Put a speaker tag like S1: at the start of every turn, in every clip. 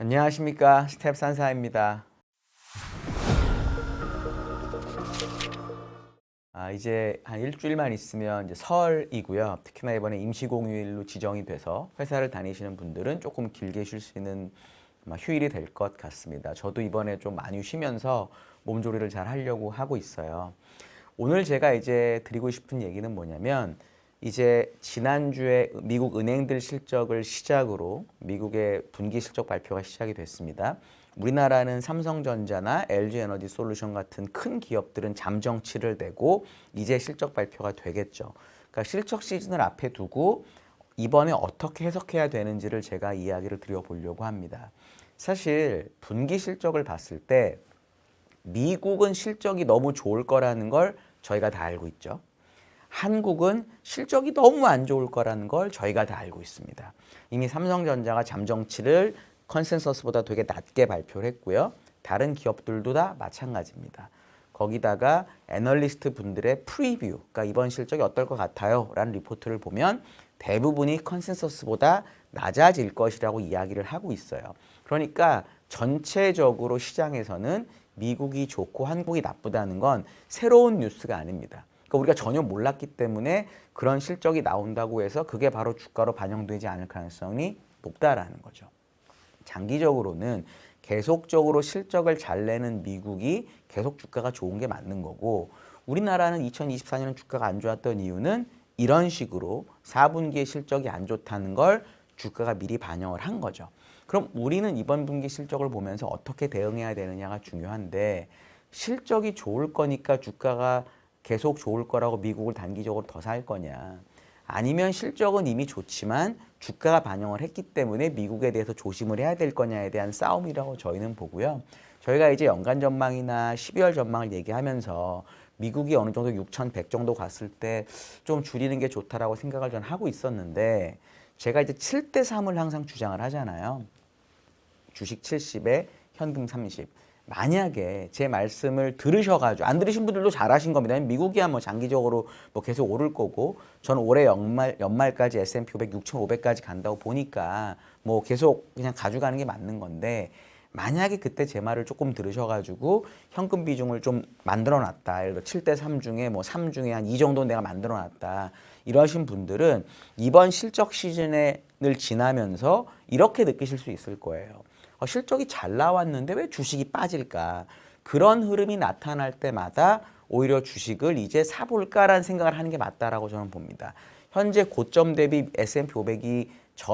S1: 안녕하십니까, 스텝 산사입니다. 이제 한 일주일만 있으면 이제 설이고요. 특히나 이번에 임시공휴일로 지정이 돼서 회사를 다니시는 분들은 조금 길게 쉴 수 있는 휴일이 될 것 같습니다. 저도 이번에 좀 많이 쉬면서 몸조리를 잘 하려고 하고 있어요. 오늘 제가 이제 드리고 싶은 얘기는 뭐냐면, 이제 지난주에 미국 은행들 실적을 시작으로 미국의 분기 실적 발표가 시작이 됐습니다. 우리나라는 삼성전자나 LG에너지솔루션 같은 큰 기업들은 잠정치를 내고 이제 실적 발표가 되겠죠. 그러니까 실적 시즌을 앞에 두고 이번에 어떻게 해석해야 되는지를 제가 이야기를 드려보려고 합니다. 사실 분기 실적을 봤을 때 미국은 실적이 너무 좋을 거라는 걸 저희가 다 알고 있죠. 한국은 실적이 너무 안 좋을 거라는 걸 저희가 다 알고 있습니다. 이미 삼성전자가 잠정치를 컨센서스보다 되게 낮게 발표를 했고요. 다른 기업들도 다 마찬가지입니다. 거기다가 애널리스트 분들의 프리뷰, 그러니까 이번 실적이 어떨 것 같아요? 라는 리포트를 보면 대부분이 컨센서스보다 낮아질 것이라고 이야기를 하고 있어요. 그러니까 전체적으로 시장에서는 미국이 좋고 한국이 나쁘다는 건 새로운 뉴스가 아닙니다. 그러니까 우리가 전혀 몰랐기 때문에 그런 실적이 나온다고 해서 그게 바로 주가로 반영되지 않을 가능성이 높다라는 거죠. 장기적으로는 계속적으로 실적을 잘 내는 미국이 계속 주가가 좋은 게 맞는 거고, 우리나라는 2024년 주가가 안 좋았던 이유는 이런 식으로 4분기의 실적이 안 좋다는 걸 주가가 미리 반영을 한 거죠. 그럼 우리는 이번 분기 실적을 보면서 어떻게 대응해야 되느냐가 중요한데, 실적이 좋을 거니까 주가가 계속 좋을 거라고 미국을 단기적으로 더 살 거냐, 아니면 실적은 이미 좋지만 주가가 반영을 했기 때문에 미국에 대해서 조심을 해야 될 거냐에 대한 싸움이라고 저희는 보고요. 저희가 이제 연간 전망이나 12월 전망을 얘기하면서 미국이 어느 정도 6,100 정도 갔을 때 좀 줄이는 게 좋다라고 생각을 전 하고 있었는데, 제가 이제 7대 3을 항상 주장을 하잖아요. 주식 70에 현금 30. 만약에 제 말씀을 들으셔가지고, 안 들으신 분들도 잘하신 겁니다. 미국이야 뭐 장기적으로 뭐 계속 오를 거고, 저는 올해 연말까지 S&P 500 6,500까지 간다고 보니까 뭐 계속 그냥 가져가는 게 맞는 건데, 만약에 그때 제 말을 조금 들으셔가지고 현금 비중을 좀 만들어 놨다, 예를 들어 7대 3 중에 뭐 3 중에 한 2 정도 내가 만들어 놨다, 이러신 분들은 이번 실적 시즌을 지나면서 이렇게 느끼실 수 있을 거예요. 실적이 잘 나왔는데 왜 주식이 빠질까? 그런 흐름이 나타날 때마다 오히려 주식을 이제 사볼까라는 생각을 하는 게 맞다라고 저는 봅니다. 현재 고점 대비 S&P 500이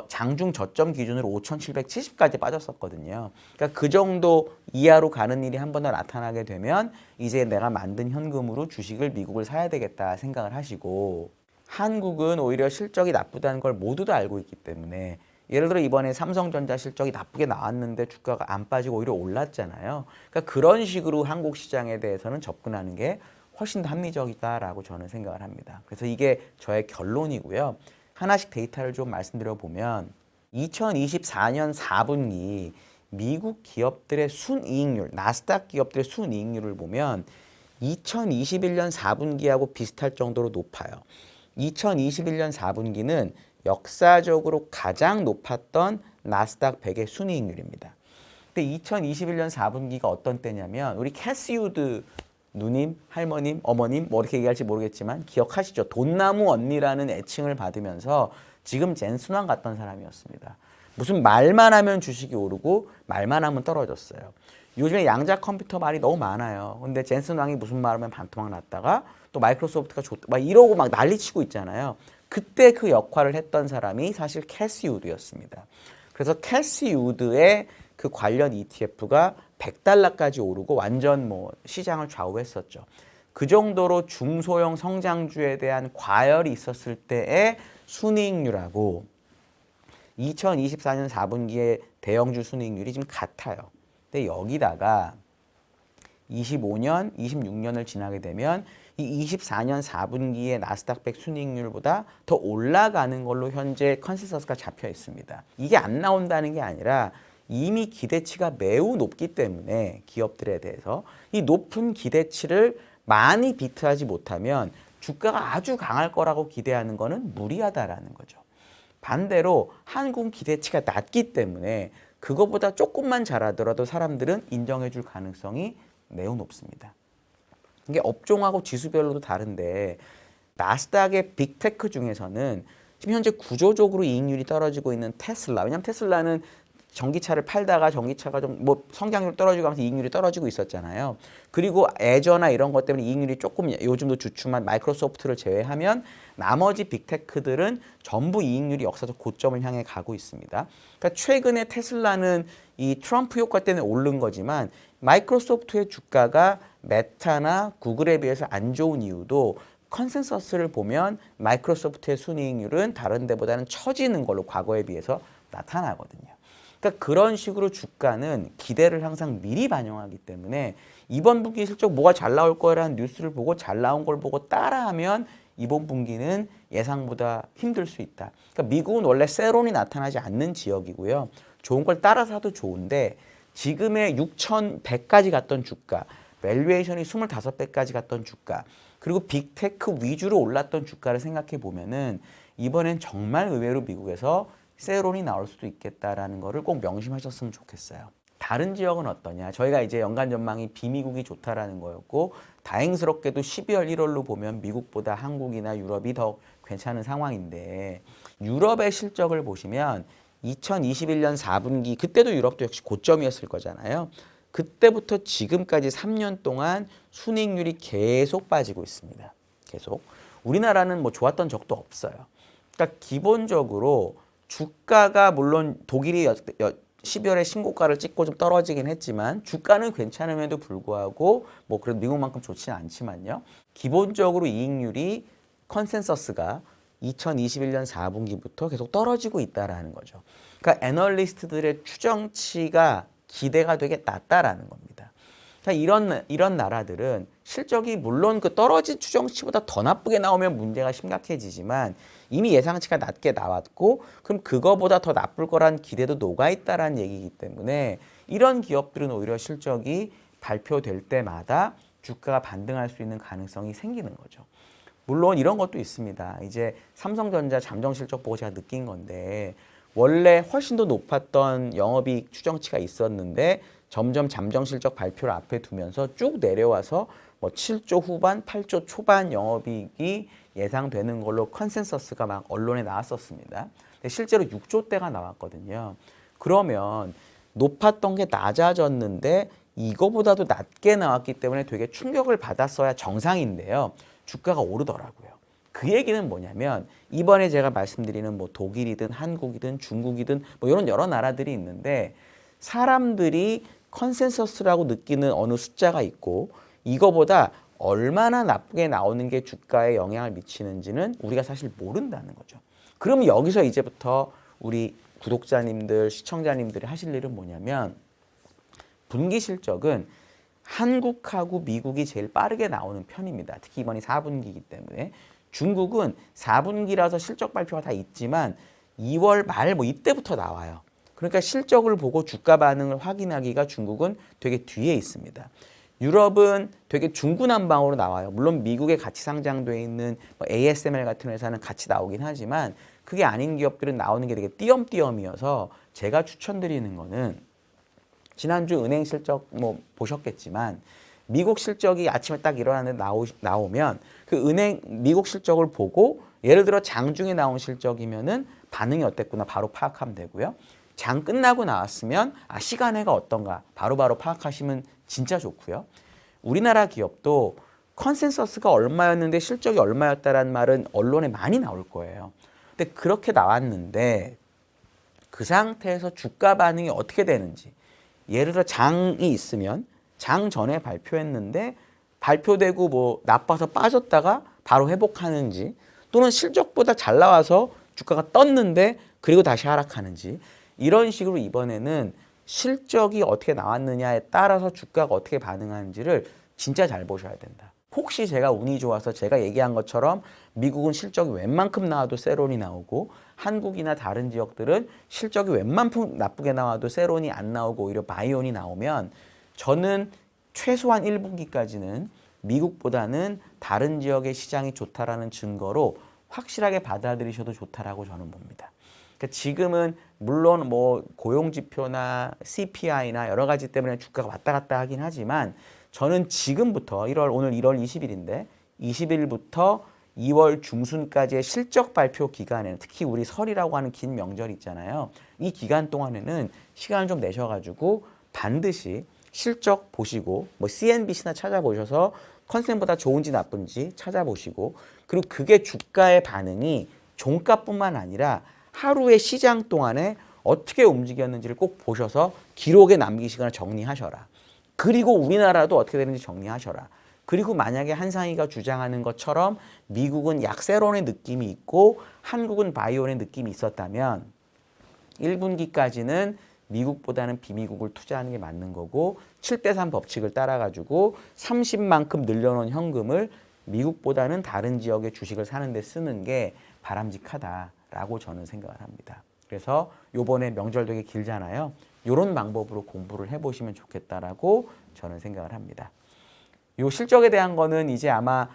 S1: 장중 저점 기준으로 5,770까지 빠졌었거든요. 그러니까 그 정도 이하로 가는 일이 한 번 더 나타나게 되면 이제 내가 만든 현금으로 주식을 미국을 사야 되겠다 생각을 하시고, 한국은 오히려 실적이 나쁘다는 걸 모두 다 알고 있기 때문에, 예를 들어 이번에 삼성전자 실적이 나쁘게 나왔는데 주가가 안 빠지고 오히려 올랐잖아요. 그러니까 그런 식으로 한국 시장에 대해서는 접근하는 게 훨씬 더 합리적이다라고 저는 생각을 합니다. 그래서 이게 저의 결론이고요. 하나씩 데이터를 좀 말씀드려 보면, 2024년 4분기 미국 기업들의 순이익률, 나스닥 기업들의 순이익률을 보면 2021년 4분기하고 비슷할 정도로 높아요. 2021년 4분기는 역사적으로 가장 높았던 나스닥 100의 순이익률입니다. 근데 2021년 4분기가 어떤 때냐면, 우리 캐시 우드 누님, 할머님, 어머님 뭐 이렇게 얘기할지 모르겠지만 기억하시죠? 돈나무 언니라는 애칭을 받으면서 지금 젠순왕 같던 사람이었습니다. 무슨 말만 하면 주식이 오르고 말만 하면 떨어졌어요. 요즘에 양자 컴퓨터 말이 너무 많아요. 근데 젠슨 왕이 무슨 말하면 반토막 났다가 또 마이크로소프트가 좋다 막 이러고 막 난리치고 있잖아요. 그때 그 역할을 했던 사람이 사실 캐시 우드였습니다. 그래서 캐시 우드의 그 관련 ETF가 100달러까지 오르고 완전 뭐 시장을 좌우했었죠. 그 정도로 중소형 성장주에 대한 과열이 있었을 때의 순이익률하고 2024년 4분기의 대형주 순이익률이 지금 같아요. 근데 여기다가 25년, 26년을 지나게 되면 이 24년 4분기의 나스닥 100 순이익률보다 더 올라가는 걸로 현재 컨센서스가 잡혀 있습니다. 이게 안 나온다는 게 아니라 이미 기대치가 매우 높기 때문에 기업들에 대해서 이 높은 기대치를 많이 비트하지 못하면 주가가 아주 강할 거라고 기대하는 거는 무리하다라는 거죠. 반대로 한국 기대치가 낮기 때문에 그거보다 조금만 잘하더라도 사람들은 인정해 줄 가능성이 매우 높습니다. 이게 업종하고 지수별로도 다른데 나스닥의 빅테크 중에서는 지금 현재 구조적으로 이익률이 떨어지고 있는 테슬라. 왜냐하면 테슬라는 전기차를 팔다가 전기차가 좀 뭐 성장률 떨어지고 하면서 이익률이 떨어지고 있었잖아요. 그리고 애저나 이런 것 때문에 이익률이 조금 요즘도 주춤한 마이크로소프트를 제외하면 나머지 빅테크들은 전부 이익률이 역사적 고점을 향해 가고 있습니다. 그러니까 최근에 테슬라는 이 트럼프 효과 때문에 오른 거지만 마이크로소프트의 주가가 메타나 구글에 비해서 안 좋은 이유도 컨센서스를 보면 마이크로소프트의 순이익률은 다른 데보다는 처지는 걸로 과거에 비해서 나타나거든요. 그러니까 그런 식으로 주가는 기대를 항상 미리 반영하기 때문에 이번 분기 실적 뭐가 잘 나올 거라는 뉴스를 보고 잘 나온 걸 보고 따라하면 이번 분기는 예상보다 힘들 수 있다. 그러니까 미국은 원래 세론이 나타나지 않는 지역이고요. 좋은 걸 따라 사도 좋은데 지금의 6,100까지 갔던 주가, 밸류에이션이 25배까지 갔던 주가, 그리고 빅테크 위주로 올랐던 주가를 생각해 보면은 이번엔 정말 의외로 미국에서 세론이 나올 수도 있겠다라는 거를 꼭 명심하셨으면 좋겠어요. 다른 지역은 어떠냐? 저희가 이제 연간 전망이 비미국이 좋다라는 거였고 다행스럽게도 12월 1월로 보면 미국보다 한국이나 유럽이 더 괜찮은 상황인데 유럽의 실적을 보시면 2021년 4분기 그때도 유럽도 역시 고점이었을 거잖아요. 그때부터 지금까지 3년 동안 순이익률이 계속 빠지고 있습니다. 계속. 우리나라는 뭐 좋았던 적도 없어요. 그러니까 기본적으로 주가가 물론 독일이 12월에 신고가를 찍고 좀 떨어지긴 했지만 주가는 괜찮음에도 불구하고 뭐 그래도 미국만큼 좋지는 않지만요. 기본적으로 이익률이 컨센서스가 2021년 4분기부터 계속 떨어지고 있다라는 거죠. 그러니까 애널리스트들의 추정치가 기대가 되게 낮다라는 겁니다. 이런 나라들은 실적이 물론 그 떨어진 추정치보다 더 나쁘게 나오면 문제가 심각해지지만 이미 예상치가 낮게 나왔고 그럼 그거보다 더 나쁠 거란 기대도 녹아있다라는 얘기이기 때문에 이런 기업들은 오히려 실적이 발표될 때마다 주가가 반등할 수 있는 가능성이 생기는 거죠. 물론 이런 것도 있습니다. 이제 삼성전자 잠정 실적 보고 제가 느낀 건데 원래 훨씬 더 높았던 영업이익 추정치가 있었는데 점점 잠정 실적 발표를 앞에 두면서 쭉 내려와서 뭐 7조 후반, 8조 초반 영업이익이 예상되는 걸로 컨센서스가 막 언론에 나왔었습니다. 근데 실제로 6조대가 나왔거든요. 그러면 높았던 게 낮아졌는데 이거보다도 낮게 나왔기 때문에 되게 충격을 받았어야 정상인데요. 주가가 오르더라고요. 그 얘기는 뭐냐면 이번에 제가 말씀드리는 뭐 독일이든 한국이든 중국이든 뭐 이런 여러 나라들이 있는데 사람들이 컨센서스라고 느끼는 어느 숫자가 있고 이거보다 얼마나 나쁘게 나오는 게 주가에 영향을 미치는지는 우리가 사실 모른다는 거죠. 그럼 여기서 이제부터 우리 구독자님들, 시청자님들이 하실 일은 뭐냐면 분기 실적은 한국하고 미국이 제일 빠르게 나오는 편입니다. 특히 이번이 4분기이기 때문에. 중국은 4분기라서 실적 발표가 다 있지만 2월 말 뭐 이때부터 나와요. 그러니까 실적을 보고 주가 반응을 확인하기가 중국은 되게 뒤에 있습니다. 유럽은 되게 중구난방으로 나와요. 물론 미국에 같이 상장돼 있는 뭐 ASML 같은 회사는 같이 나오긴 하지만 그게 아닌 기업들은 나오는 게 되게 띄엄띄엄이어서 제가 추천드리는 거는 지난주 은행 실적 뭐 보셨겠지만 미국 실적이 아침에 딱 일어나는데 나오면 그 은행 미국 실적을 보고 예를 들어 장중에 나온 실적이면은 반응이 어땠구나 바로 파악하면 되고요. 장 끝나고 나왔으면 시간회가 어떤가 바로바로 파악하시면 진짜 좋고요. 우리나라 기업도 컨센서스가 얼마였는데 실적이 얼마였다라는 말은 언론에 많이 나올 거예요. 근데 그렇게 나왔는데 그 상태에서 주가 반응이 어떻게 되는지 예를 들어 장이 있으면 장 전에 발표했는데 발표되고 뭐 나빠서 빠졌다가 바로 회복하는지 또는 실적보다 잘 나와서 주가가 떴는데 그리고 다시 하락하는지 이런 식으로 이번에는 실적이 어떻게 나왔느냐에 따라서 주가가 어떻게 반응하는지를 진짜 잘 보셔야 된다. 혹시 제가 운이 좋아서 제가 얘기한 것처럼 미국은 실적이 웬만큼 나와도 세론이 나오고 한국이나 다른 지역들은 실적이 웬만큼 나쁘게 나와도 세론이 안 나오고 오히려 바이온이 나오면 저는 최소한 1분기까지는 미국보다는 다른 지역의 시장이 좋다라는 증거로 확실하게 받아들이셔도 좋다라고 저는 봅니다. 그러니까 지금은 물론 뭐 고용지표나 CPI나 여러 가지 때문에 주가가 왔다 갔다 하긴 하지만 저는 지금부터 오늘 1월 20일인데 20일부터 2월 중순까지의 실적 발표 기간에는 특히 우리 설이라고 하는 긴 명절이 있잖아요. 이 기간 동안에는 시간을 좀 내셔가지고 반드시 실적 보시고 뭐 CNBC나 찾아보셔서 컨센보다 좋은지 나쁜지 찾아보시고 그리고 그게 주가의 반응이 종가뿐만 아니라 하루의 시장 동안에 어떻게 움직였는지를 꼭 보셔서 기록에 남기시거나 정리하셔라. 그리고 우리나라도 어떻게 되는지 정리하셔라. 그리고 만약에 한상희가 주장하는 것처럼 미국은 약세론의 느낌이 있고 한국은 바이오의 느낌이 있었다면 1분기까지는 미국보다는 비미국을 투자하는 게 맞는 거고 7대3 법칙을 따라가지고 30만큼 늘려놓은 현금을 미국보다는 다른 지역의 주식을 사는 데 쓰는 게 바람직하다라고 저는 생각을 합니다. 그래서 요번에 명절 되게 길잖아요. 이런 방법으로 공부를 해보시면 좋겠다라고 저는 생각을 합니다. 요 실적에 대한 거는 이제 아마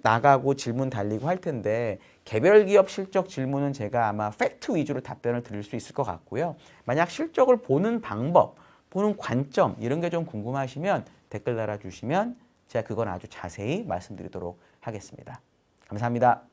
S1: 나가고 질문 달리고 할 텐데 개별 기업 실적 질문은 제가 아마 팩트 위주로 답변을 드릴 수 있을 것 같고요. 만약 실적을 보는 방법, 보는 관점 이런 게 좀 궁금하시면 댓글 달아주시면 제가 그건 아주 자세히 말씀드리도록 하겠습니다. 감사합니다.